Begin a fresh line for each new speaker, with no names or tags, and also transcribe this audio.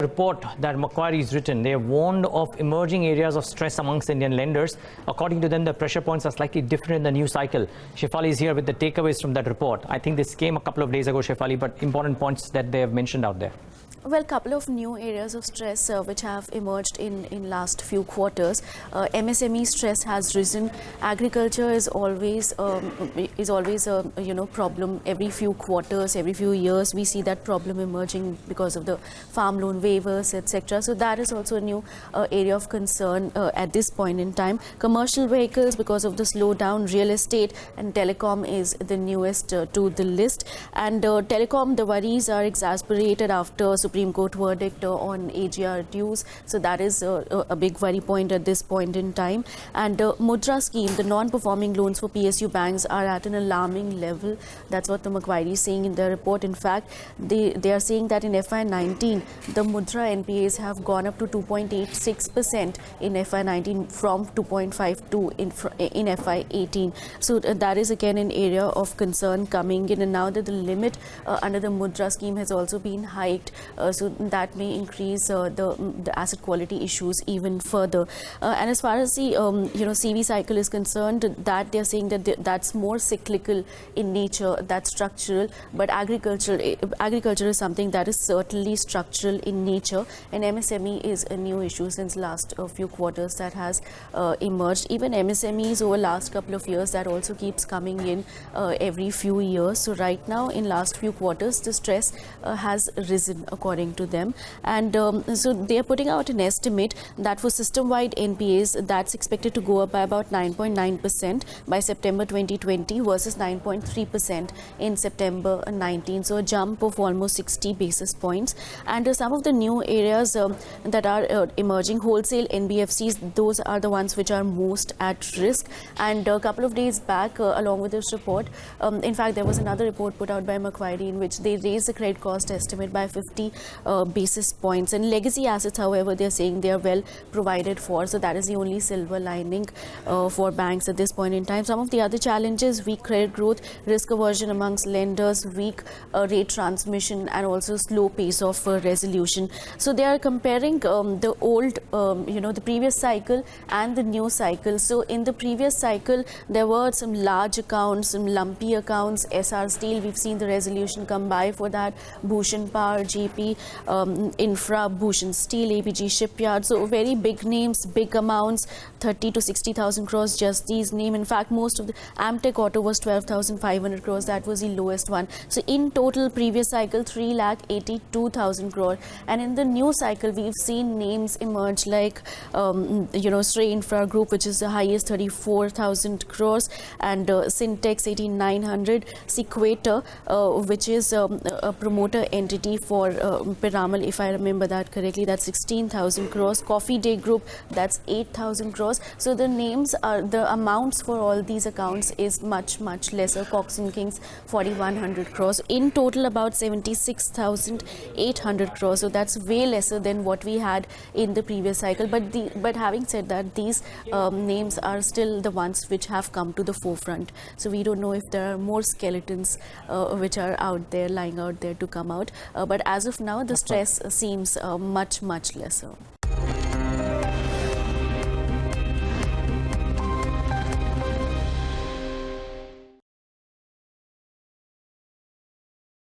Report that Macquarie has written, they have warned of emerging areas of stress amongst Indian lenders. According to them, the pressure points are slightly different in the new cycle. Shefali is here with the takeaways from that report. I think this came a couple of days ago, Shefali, but important points that they have mentioned out there.
Well, couple of new areas of stress which have emerged in last few quarters. MSME stress has risen. Agriculture is always a problem. Every few quarters, every few years, we see that problem emerging because of the farm loan waivers, etc. So that is also a new area of concern at this point in time. Commercial vehicles, because of the slowdown, real estate and telecom is the newest to the list. And telecom, the worries are exasperated after Supreme Court verdict on AGR dues. So that is a big worry point at this point in time. And Mudra scheme, the non-performing loans for PSU banks are at an alarming level. That's what the Macquarie is saying in their report. In fact, they are saying that in FY19, the Mudra NPAs have gone up to 2.86% in FY19 from 2.52 in FY18. So that is again an area of concern coming in. And now that the limit under the Mudra scheme has also been hiked, so that may increase the asset quality issues even further. And as far as the CV cycle is concerned, that they're saying that that's more cyclical in nature, that's structural. But agriculture is something that is certainly structural in nature. And MSME is a new issue since last few quarters that has emerged. Even MSMEs over last couple of years, that also keeps coming in every few years. So right now, in last few quarters, the stress has risen according to them. And so they are putting out an estimate that for system-wide NPAs, that's expected to go up by about 9.9% by September 2020 versus 9.3% in September 19. So a jump of almost 60 basis points. And some of the new areas that are emerging, wholesale NBFCs, those are the ones which are most at risk. And a couple of days back, along with this report, in fact, there was another report put out by Macquarie in which they raised the credit cost estimate by 50 basis points. And legacy assets, however, they're saying they are well provided for. So that is the only silver lining for banks at this point in time. Some of the other challenges: weak credit growth, risk aversion amongst lenders, weak rate transmission, and also slow pace of resolution. So they are comparing the old, the previous cycle and the new cycle. So in the previous cycle, there were some large accounts, some lumpy accounts. SR Steel, we've seen the resolution come by for that. Bhushan Power, GP Infra, Bhushan Steel, ABG Shipyard. So very big names, big amounts, 30 to 60,000 crores, just these names. In fact, most of the Amtech Auto was 12,500 crores. That was the lowest one. So in total, previous cycle, 3,82,000 crore. And in the new cycle, we've seen names emerge like, Sri Infra Group, which is the highest, 34,000 crores, and Syntex, 1,8,900, Sequator, which is a promoter entity for Piramal, if I remember that correctly, that's 16,000 crores. Coffee Day Group, that's 8,000 crores. So the names are, the amounts for all these accounts is much, much lesser. Cox and Kings, 4,100 crores. In total, about 76,800 crores. So that's way lesser than what we had in the previous cycle. But having said that, these names are still the ones which have come to the forefront. So we don't know if there are more skeletons which are out there, lying out there to come out. But as of now, the stress seems much, much lesser.